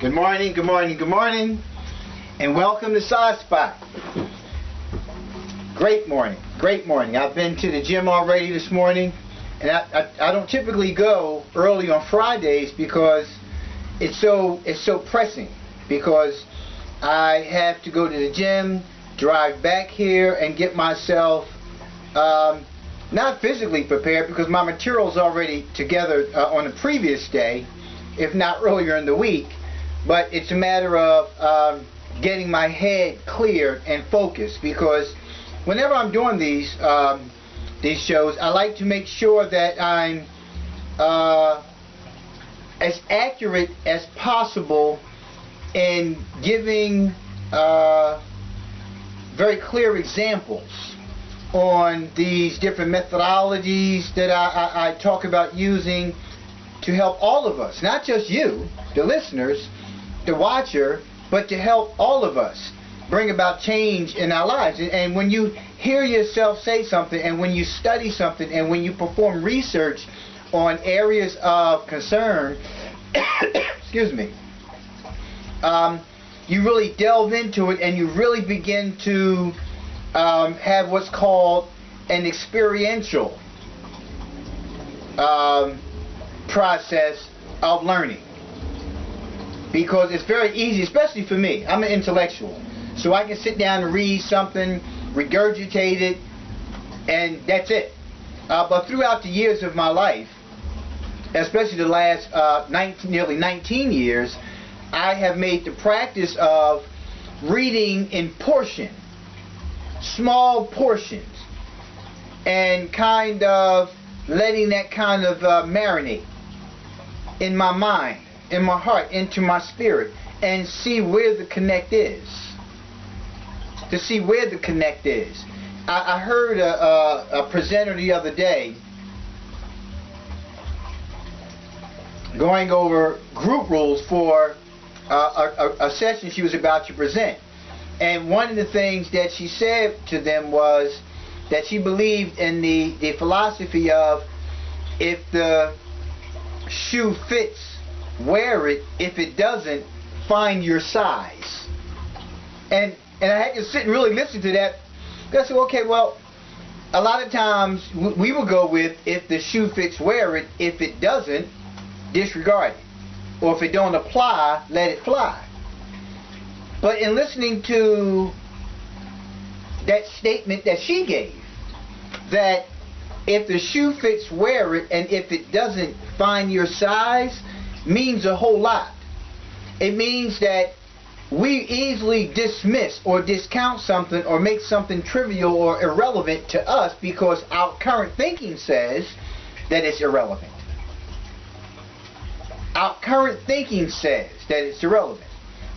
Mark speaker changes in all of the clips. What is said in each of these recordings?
Speaker 1: Good morning, good morning, good morning, and welcome to Side Spot. Great morning, great morning. I've been to the gym already this morning, and I don't typically go early on Fridays because it's so pressing, because I have to go to the gym, drive back here, and get myself not physically prepared, because my material's already together on the previous day, if not earlier in the week. But it's a matter of getting my head clear and focused, because whenever I'm doing these shows, I like to make sure that I'm as accurate as possible in giving very clear examples on these different methodologies that I talk about using to help all of us, not just you, the listeners, the watcher, but to help all of us bring about change in our lives. And when you hear yourself say something, and when you study something, and when you perform research on areas of concern, excuse me, you really delve into it, and you really begin to have what's called an experiential process of learning. Because it's very easy, especially for me. I'm an intellectual, so I can sit down and read something, regurgitate it, and that's it. But throughout the years of my life, especially the last nearly 19 years, I have made the practice of reading in portions, small portions, and kind of letting that kind of marinate in my mind, in my heart, into my spirit, and see where the connect is. To see where the connect is. I heard a presenter the other day going over group rules for a session she was about to present. And one of the things that she said to them was that she believed in the philosophy of, if the shoe fits, wear it. If it doesn't, find your size. And I had to sit and really listen to that. I said, okay, well, a lot of times we will go with, if the shoe fits, wear it. If it doesn't, disregard it. Or if it don't apply, let it fly. But in listening to that statement that she gave, that if the shoe fits, wear it, and if it doesn't, find your size, means a whole lot. It means that we easily dismiss or discount something or make something trivial or irrelevant to us because our current thinking says that it's irrelevant. Our current thinking says that it's irrelevant.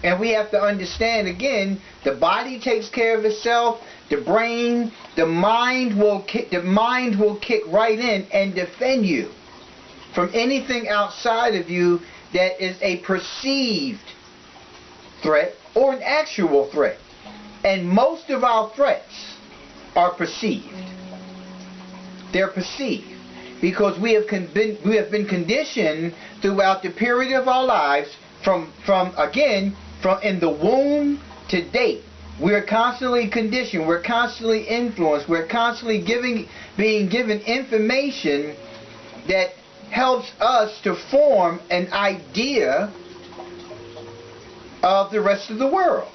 Speaker 1: And we have to understand, again, the body takes care of itself, the brain, the mind will kick right in and defend you from anything outside of you that is a perceived threat or an actual threat. And most of our threats are perceived. They're perceived because we have been conditioned throughout the period of our lives from in the womb to date. We're constantly conditioned, we're constantly influenced, we're constantly being given information that helps us to form an idea of the rest of the world.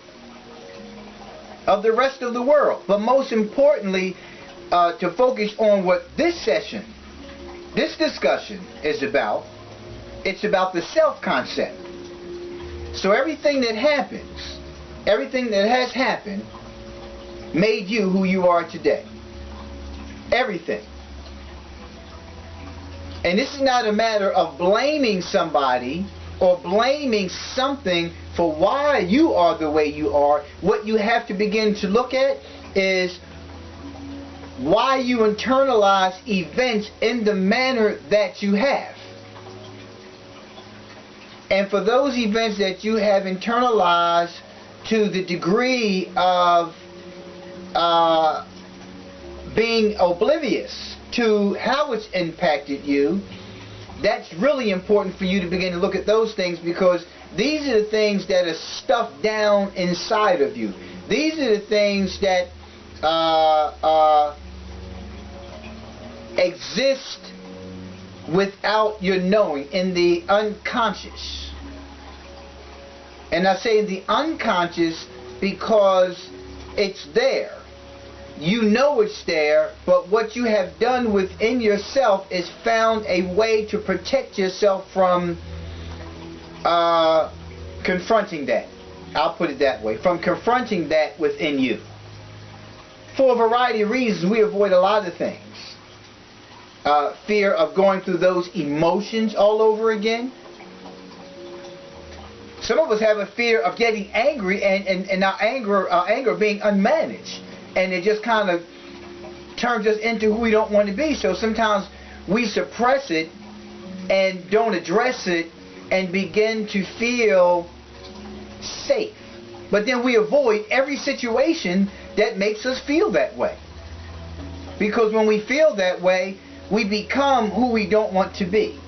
Speaker 1: But most importantly, to focus on what this discussion is about, it's about the self-concept. So everything that happens, everything that has happened, made you who you are today. Everything. And this is not a matter of blaming somebody or blaming something for why you are the way you are. What you have to begin to look at is why you internalize events in the manner that you have. And for those events that you have internalized to the degree of being oblivious to how it's impacted you, that's really important for you to begin to look at those things, because These are the things that are stuffed down inside of you. These are the things that exist without your knowing, in the unconscious. And I say the unconscious because it's there. You know it's there, but what you have done within yourself is found a way to protect yourself from confronting that. I'll put it that way. From confronting that within you. For a variety of reasons, we avoid a lot of things. Fear of going through those emotions all over again. Some of us have a fear of getting angry and our anger being unmanaged. And it just kind of turns us into who we don't want to be. So sometimes we suppress it and don't address it and begin to feel safe. But then we avoid every situation that makes us feel that way. Because when we feel that way, we become who we don't want to be.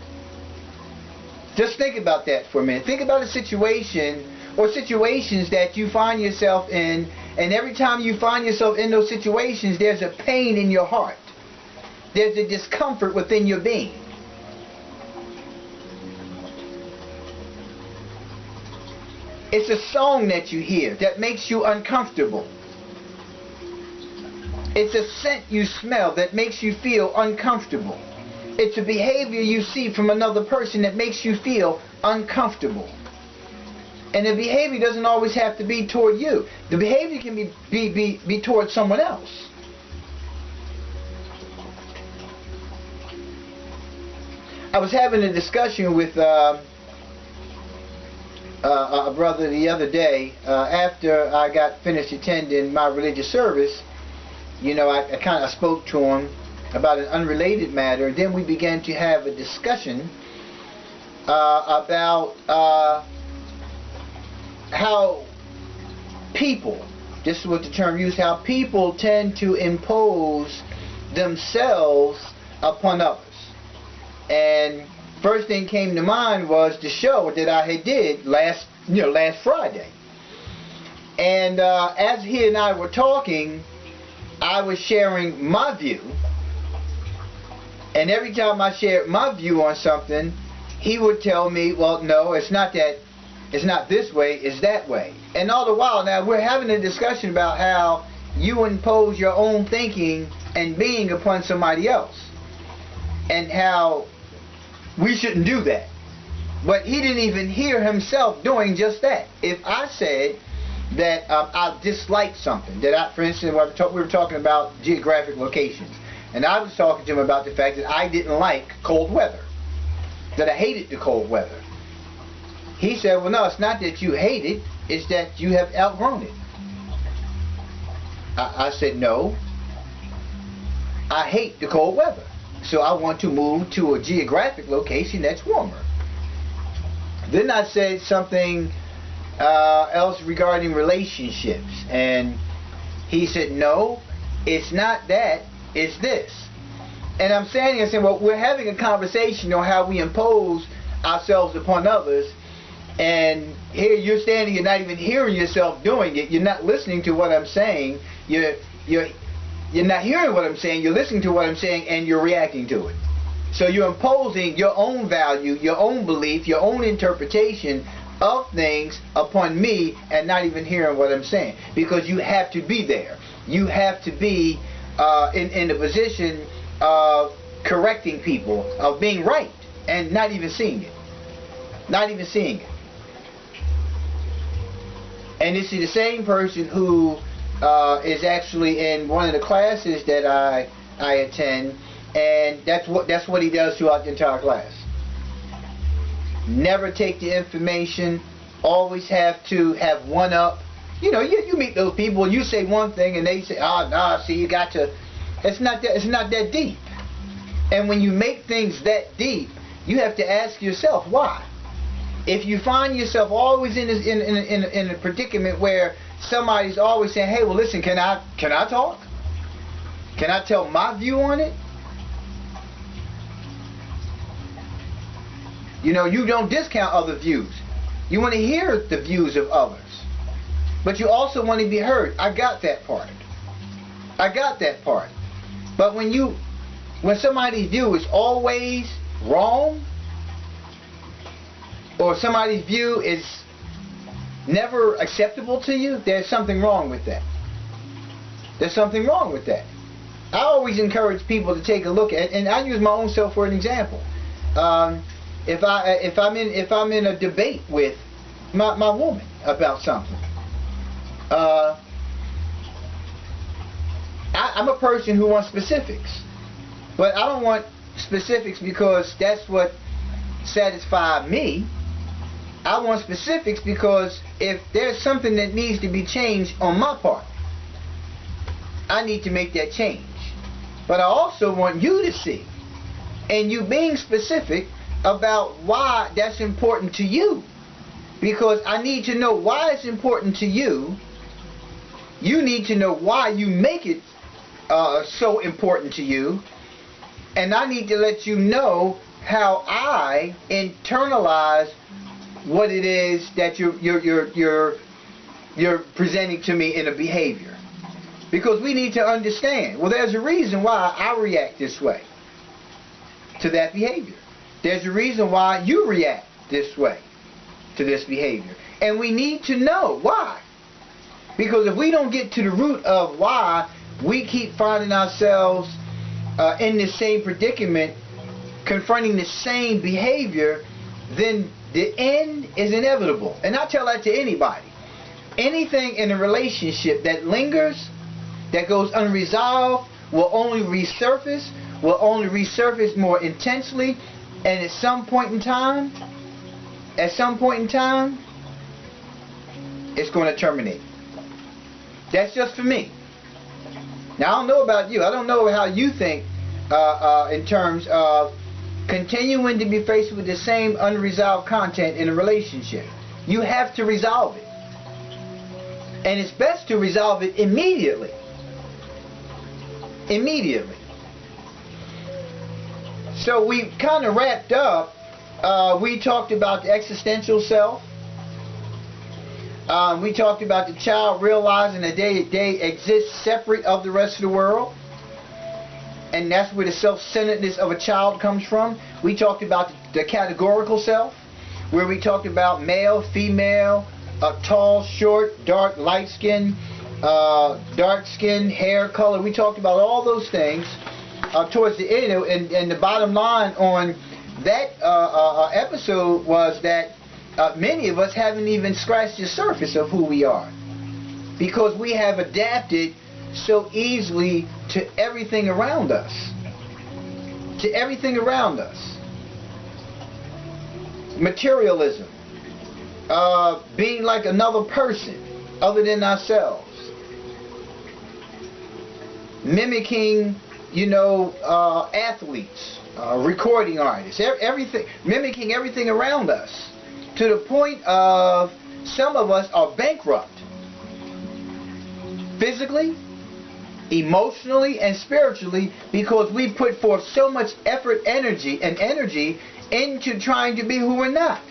Speaker 1: Just think about that for a minute. Think about a situation or situations that you find yourself in, and every time you find yourself in those situations, there's a pain in your heart. There's a discomfort within your being. It's a song that you hear that makes you uncomfortable. It's a scent you smell that makes you feel uncomfortable. It's a behavior you see from another person that makes you feel uncomfortable. And the behavior doesn't always have to be toward you. The behavior can be towards someone else. I was having a discussion with a brother the other day after I got finished attending my religious service. You know, I kind of spoke to him about an unrelated matter. Then we began to have a discussion about how people, this is what the term used, how people tend to impose themselves upon others. And first thing came to mind was the show that I had did last Friday. And as he and I were talking, I was sharing my view. And every time I shared my view on something, he would tell me, well, no, it's not that. It's not this way, it's that way. And all the while now we're having a discussion about how you impose your own thinking and being upon somebody else. And how we shouldn't do that. But he didn't even hear himself doing just that. If I said that I dislike something, that for instance, we were talking about geographic locations. And I was talking to him about the fact that I didn't like cold weather. That I hated the cold weather. He said, well, no, it's not that you hate it, it's that you have outgrown it. I said, no, I hate the cold weather. So I want to move to a geographic location that's warmer. Then I said something else regarding relationships. And he said, no, it's not that, it's this. And I'm standing there saying, well, we're having a conversation on how we impose ourselves upon others. And here you're standing, you're not even hearing yourself doing it. You're not listening to what I'm saying. You're not hearing what I'm saying. You're listening to what I'm saying, and you're reacting to it. So you're imposing your own value, your own belief, your own interpretation of things upon me, and not even hearing what I'm saying. Because you have to be there. You have to be in the position of correcting people, of being right, and not even seeing it. Not even seeing it. And this is the same person who is actually in one of the classes that I attend, and that's what he does throughout the entire class. Never take the information. Always have to have one up. You know, you meet those people and you say one thing and they say, oh no, see, you got to. It's not that deep. And when you make things that deep, you have to ask yourself why. If you find yourself always in a predicament where somebody's always saying, hey, well, listen, can I talk? Can I tell my view on it? You know, you don't discount other views. You want to hear the views of others. But you also want to be heard. I got that part. I got that part. But when somebody's view is always wrong, or somebody's view is never acceptable to you, there's something wrong with that. There's something wrong with that. I always encourage people to take a look at, and I use my own self for an example. If I'm in a debate with my woman about something, I'm a person who wants specifics, but I don't want specifics because that's what satisfies me. I want specifics because if there's something that needs to be changed on my part, I need to make that change. But I also want you to see, and you being specific about why that's important to you, because I need to know why it's important to you. You need to know why you make it so important to you, and I need to let you know how I internalize what it is that you're presenting to me in a behavior. Because we need to understand, well, there's a reason why I react this way to that behavior. There's a reason why you react this way to this behavior. And we need to know why. Because if we don't get to the root of why we keep finding ourselves in the same predicament, confronting the same behavior, then the end is inevitable. And I tell that to anybody. Anything in a relationship that lingers, that goes unresolved, will only resurface more intensely, and at some point in time, it's going to terminate. That's just for me. Now, I don't know about you. I don't know how you think in terms of continuing to be faced with the same unresolved content in a relationship. You have to resolve it. And it's best to resolve it immediately. Immediately. So we kind of wrapped up. We talked about the existential self. We talked about the child realizing that they exist separate of the rest of the world. And that's where the self-centeredness of a child comes from. We talked about the categorical self, where we talked about male, female, tall, short, dark, light skin, dark skin, hair color. We talked about all those things towards the end, and the bottom line on that episode was that many of us haven't even scratched the surface of who we are, because we have adapted so easily to everything around us. To everything around us. Materialism. Being like another person other than ourselves. Mimicking, athletes, recording artists, everything, mimicking everything around us, to the point of some of us are bankrupt. Physically, emotionally, and spiritually, because we put forth so much effort, energy into trying to be who we're not,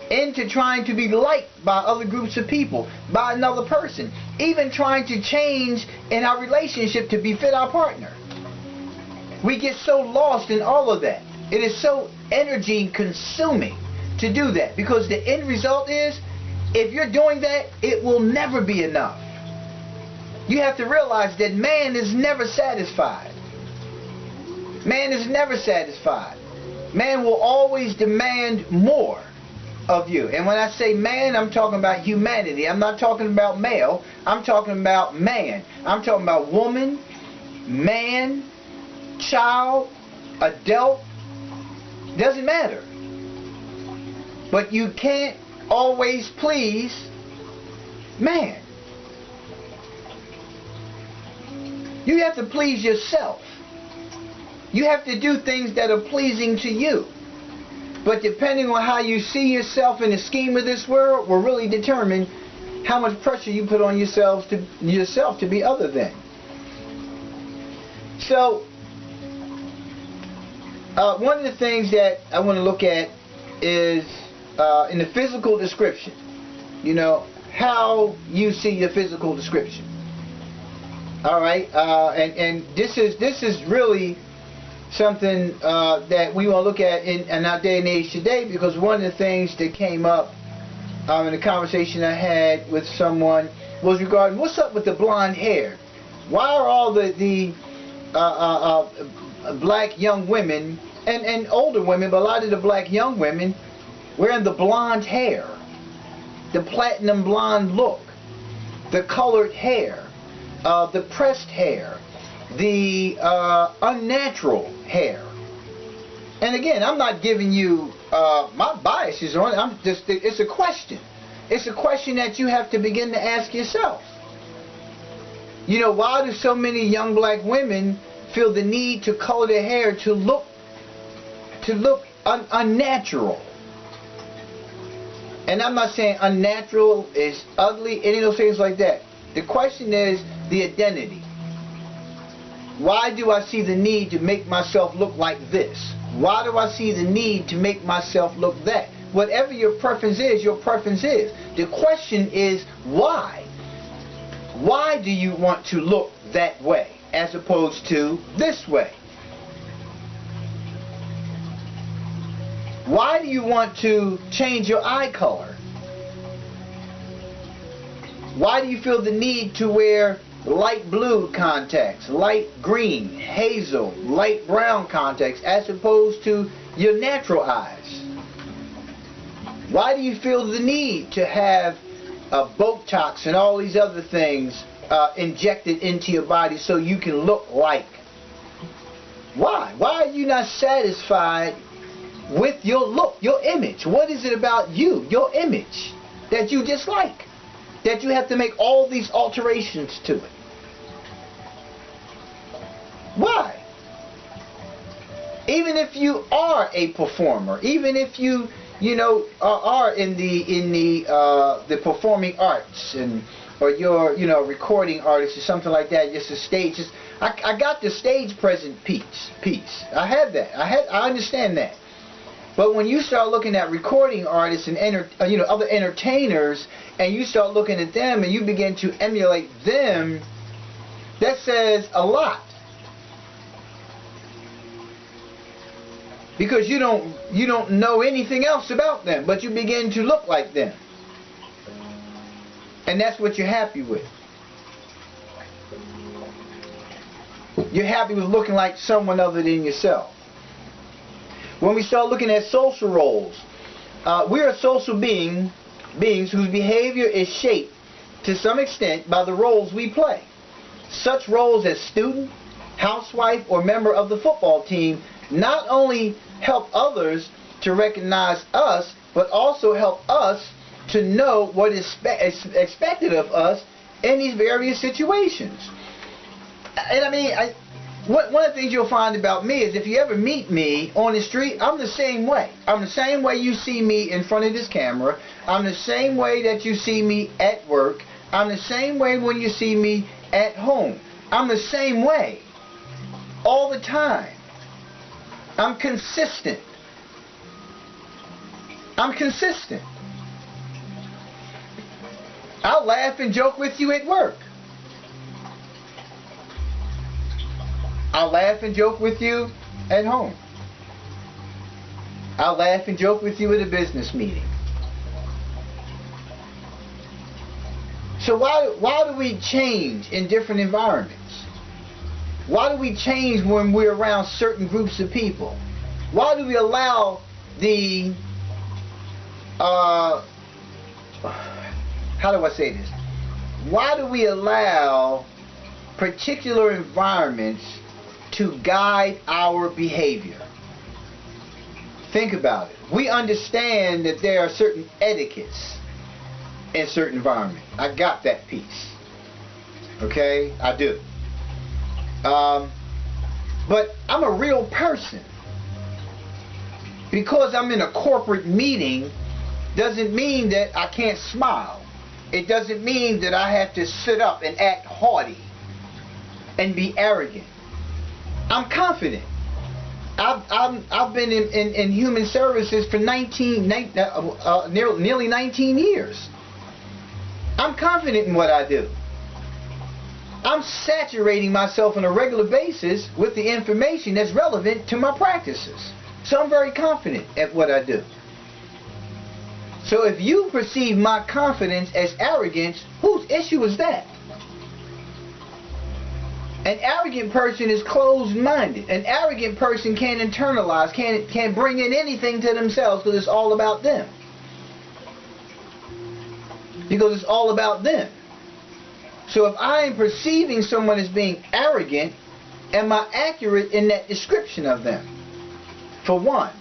Speaker 1: into trying to be liked by other groups of people, by another person, even trying to change in our relationship to befit our partner. We get so lost in all of that. It is so energy consuming to do that, because the end result is, if you're doing that, it will never be enough. You have to realize that man is never satisfied. Man is never satisfied. Man will always demand more of you. And when I say man, I'm talking about humanity. I'm not talking about male. I'm talking about man. I'm talking about woman, man, child, adult. Doesn't matter. But you can't always please man. You have to please yourself. You have to do things that are pleasing to you. But depending on how you see yourself in the scheme of this world will really determine how much pressure you put on yourself to be other than. So, one of the things that I want to look at is in the physical description, you know, how you see your physical description. All right, and this is really something that we want to look at in our day and age today, because one of the things that came up in a conversation I had with someone was regarding what's up with the blonde hair. Why are all the black young women and older women, but a lot of the black young women wearing the blonde hair, the platinum blonde look, the colored hair, the pressed hair, the unnatural hair? And again, I'm not giving you my biases on it. I'm just, it's a question. It's a question that you have to begin to ask yourself. You know, why do so many young black women feel the need to color their hair to look unnatural? And I'm not saying unnatural is ugly, any of those things like that. The question is the identity. Why do I see the need to make myself look like this? Why do I see the need to make myself look that? Whatever your preference is, your preference is. The question is why? Why do you want to look that way as opposed to this way? Why do you want to change your eye color? Why do you feel the need to wear light blue contacts, light green, hazel, light brown contacts as opposed to your natural eyes? Why do you feel the need to have Botox and all these other things injected into your body so you can look like? Why? Why are you not satisfied with your look, your image? What is it about you, your image, that you dislike, that you have to make all these alterations to it? Why? Even if you are a performer, even if you know are in the performing arts, and or you're recording artist or something like that, just a stage. I got the stage present piece. I have that. I understand that. But when you start looking at recording artists and other entertainers, and you start looking at them and you begin to emulate them, that says a lot. Because you don't know anything else about them, but you begin to look like them. And that's what you're happy with. You're happy with looking like someone other than yourself. When we start looking at social roles, we are social beings whose behavior is shaped to some extent by the roles we play. Such roles as student, housewife, or member of the football team not only help others to recognize us, but also help us to know what is expected of us in these various situations. And I mean, one of the things you'll find about me is if you ever meet me on the street, I'm the same way. I'm the same way you see me in front of this camera. I'm the same way that you see me at work. I'm the same way when you see me at home. I'm the same way all the time. I'm consistent. I'm consistent. I'll laugh and joke with you at work. I'll laugh and joke with you at home. I'll laugh and joke with you at a business meeting. So why do we change in different environments? Why do we change when we're around certain groups of people? Why do we allow the how do I say this? Why do we allow particular environments to guide our behavior? Think about it. We understand that there are certain etiquettes in certain environments. I got that piece. Okay? I do. But I'm a real person. Because I'm in a corporate meeting doesn't mean that I can't smile. It doesn't mean that I have to sit up and act haughty and be arrogant. I'm confident. I've been in human services for nearly 19 years. I'm confident in what I do. I'm saturating myself on a regular basis with the information that's relevant to my practices. So I'm very confident at what I do. So if you perceive my confidence as arrogance, whose issue is that? An arrogant person is closed-minded. An arrogant person can't internalize, can't bring in anything to themselves because it's all about them. Because it's all about them. So if I am perceiving someone as being arrogant, am I accurate in that description of them? For one.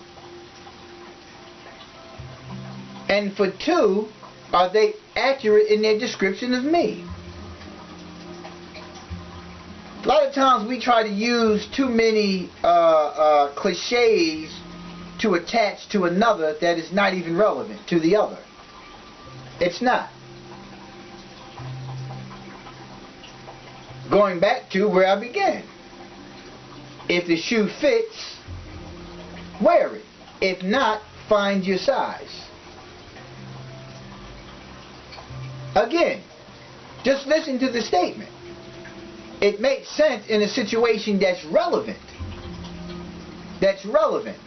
Speaker 1: And for two, are they accurate in their description of me? A lot of times we try to use too many cliches to attach to another that is not even relevant to the other. It's not. Going back to where I began. If the shoe fits, wear it. If not, find your size. Again, just listen to the statement. It makes sense in a situation that's relevant. That's relevant.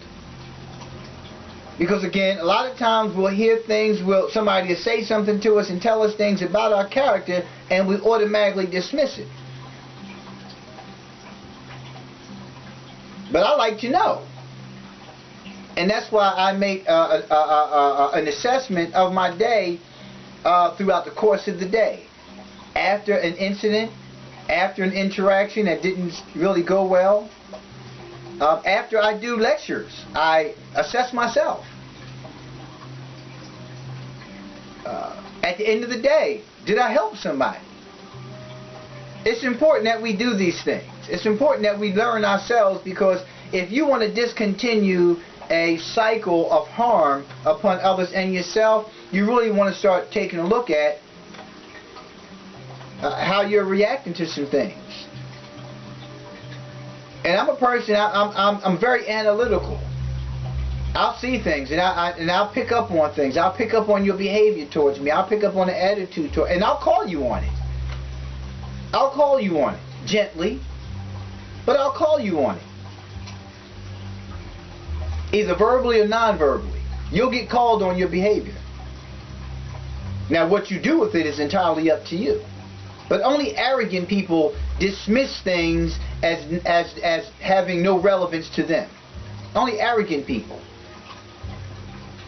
Speaker 1: Because again, a lot of times we'll hear things, somebody will say something to us and tell us things about our character, and we automatically dismiss it. But I like to know. And that's why I make an assessment of my day throughout the course of the day. After an incident, after an interaction that didn't really go well, after I do lectures, I assess myself. At the end of the day, did I help somebody? It's important that we do these things. It's important that we learn ourselves, because if you want to discontinue a cycle of harm upon others and yourself, you really want to start taking a look at how you're reacting to some things. And I'm a person, I'm very analytical. I'll see things and I'll pick up on things. I'll pick up on your behavior towards me. I'll pick up on the attitude towards, and I'll call you on it. I'll call you on it. Gently, but I'll call you on it. Either verbally or non-verbally. You'll get called on your behavior. Now what you do with it is entirely up to you. But only arrogant people dismiss things as having no relevance to them. Only arrogant people.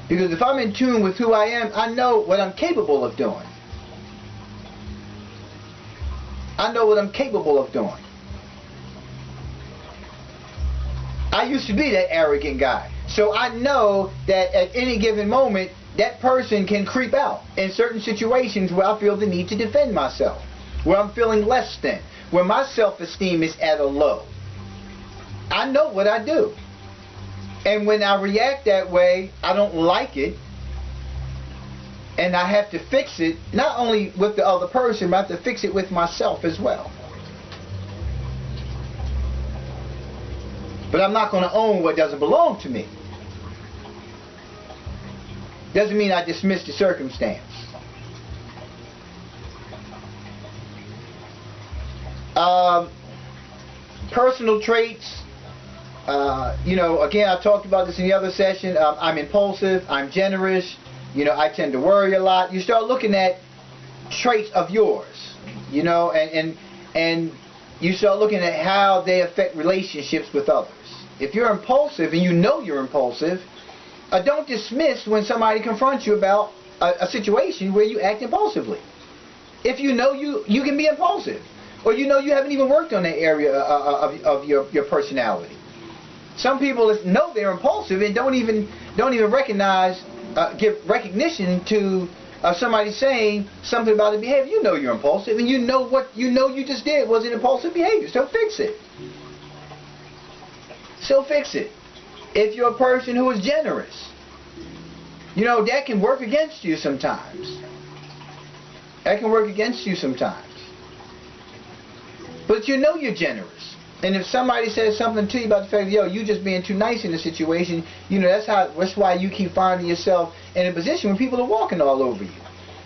Speaker 1: Because if I'm in tune with who I am, I know what I'm capable of doing. I know what I'm capable of doing. I used to be that arrogant guy. So I know that at any given moment, that person can creep out in certain situations where I feel the need to defend myself, where I'm feeling less than, where my self-esteem is at a low. I know what I do. And when I react that way, I don't like it. And I have to fix it, not only with the other person, but I have to fix it with myself as well. But I'm not going to own what doesn't belong to me. Doesn't mean I dismiss the circumstance. Personal traits. Again, I talked about this in the other session. I'm impulsive. I'm generous. I tend to worry a lot. You start looking at traits of yours, and you start looking at how they affect relationships with others. If you're impulsive and you know you're impulsive, don't dismiss when somebody confronts you about a situation where you act impulsively. If you know you can be impulsive, or you haven't even worked on that area of your personality. Some people know they're impulsive and don't even recognize, give recognition to somebody saying something about the behavior. You know you're impulsive, and what you just did was an impulsive behavior. So fix it. So fix it. If you're a person who is generous, that can work against you sometimes. That can work against you sometimes. But you're generous. And if somebody says something to you about the fact that, yo, you just being too nice in the situation, you know, that's why you keep finding yourself in a position when people are walking all over you.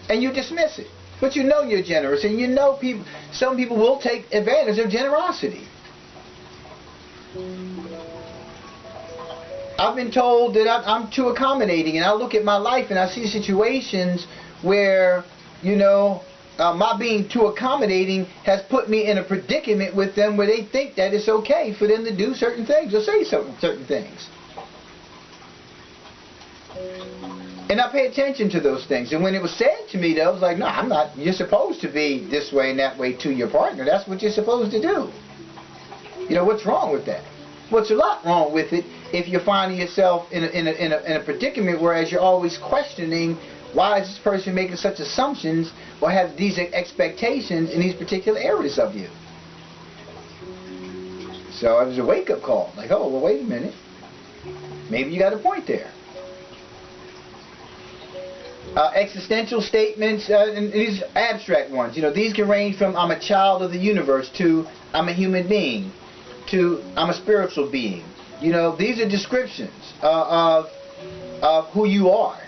Speaker 1: And you dismiss it. But you know you're generous, and you know some people will take advantage of generosity. I've been told that I'm too accommodating, and I look at my life and I see situations where, you know, my being too accommodating has put me in a predicament with them where they think that it's okay for them to do certain things or say certain things. And I pay attention to those things. And when it was said to me, though, I was like, no, I'm not. You're supposed to be this way and that way to your partner. That's what you're supposed to do. You know, what's wrong with that? What's a lot wrong with it if you're finding yourself in a predicament whereas you're always questioning, why is this person making such assumptions or have these expectations in these particular areas of you? So it was a wake-up call. Like, oh, well, wait a minute. Maybe you got a point there. Existential statements, and these abstract ones. You know, these can range from I'm a child of the universe to I'm a human being to I'm a spiritual being. You know, these are descriptions of who you are.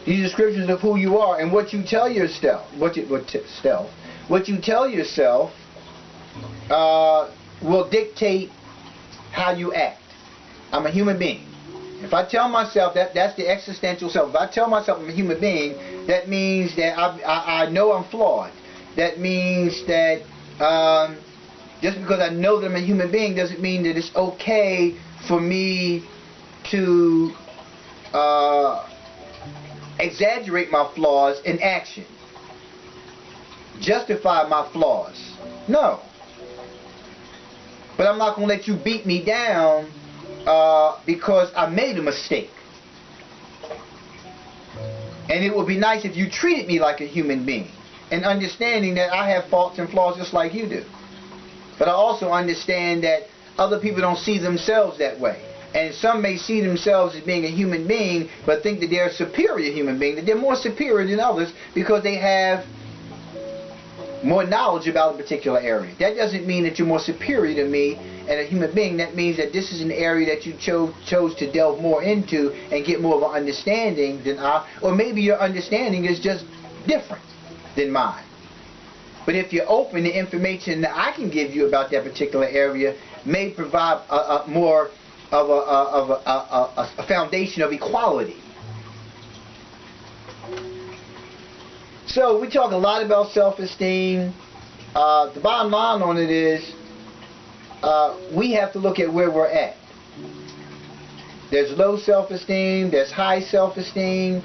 Speaker 1: These are descriptions of who you are and what you tell yourself. What you tell yourself will dictate how you act. I'm a human being. If I tell myself that's the existential self. If I tell myself I'm a human being, that means that I know I'm flawed. That means that just because I know that I'm a human being doesn't mean that it's okay for me to exaggerate my flaws in action. Justify my flaws. No. But I'm not going to let you beat me down because I made a mistake. And it would be nice if you treated me like a human being, and understanding that I have faults and flaws just like you do. But I also understand that other people don't see themselves that way. And some may see themselves as being a human being, but think that they're a superior human being, that they're more superior than others because they have more knowledge about a particular area. That doesn't mean that you're more superior to me and a human being. That means that this is an area that you chose to delve more into and get more of an understanding than I, or maybe your understanding is just different than mine. But if you're open, the information that I can give you about that particular area may provide a more of a foundation of equality. So we talk a lot about self-esteem. The bottom line on it is we have to look at where we're at. There's low self-esteem, there's high self-esteem.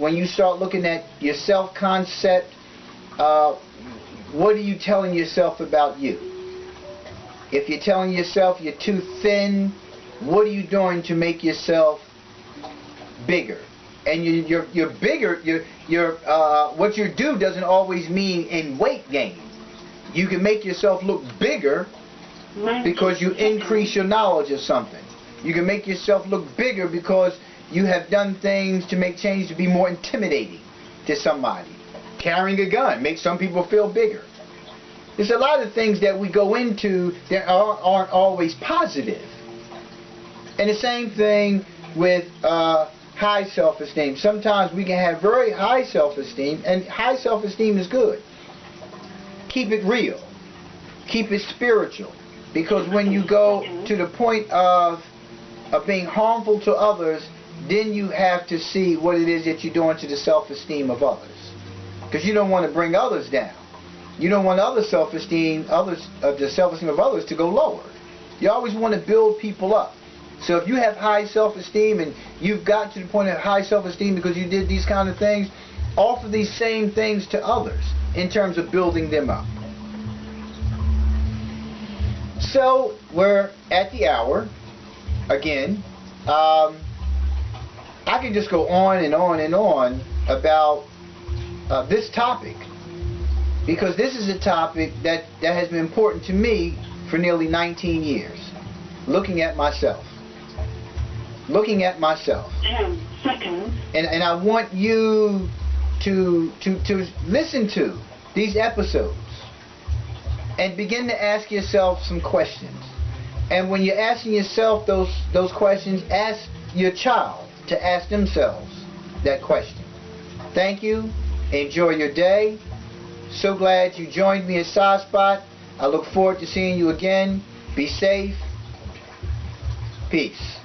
Speaker 1: When you start looking at your self-concept, what are you telling yourself about you? If you're telling yourself you're too thin, what are you doing to make yourself bigger? And you're bigger. What you do doesn't always mean in weight gain. You can make yourself look bigger because you increase your knowledge of something. You can make yourself look bigger because you have done things to make change to be more intimidating to somebody. Carrying a gun makes some people feel bigger. There's a lot of things that we go into that aren't always positive. And the same thing with high self-esteem. Sometimes we can have very high self-esteem, and high self-esteem is good. Keep it real. Keep it spiritual. Because when you go to the point of being harmful to others, then you have to see what it is that you're doing to the self-esteem of others. Because you don't want to bring others down. You don't want the self-esteem of others to go lower. You always want to build people up. So if you have high self-esteem and you've got to the point of high self-esteem because you did these kind of things, offer these same things to others in terms of building them up. So we're at the hour again. I can just go on and on and on about this topic, because this is a topic that has been important to me for nearly 19 years. Looking at myself. Looking at myself.
Speaker 2: 10 seconds.
Speaker 1: And I want you to listen to these episodes and begin to ask yourself some questions. And when you're asking yourself those questions, ask your child to ask themselves that question. Thank you. Enjoy your day. So glad you joined me at SoftSpot. I look forward to seeing you again. Be safe. Peace.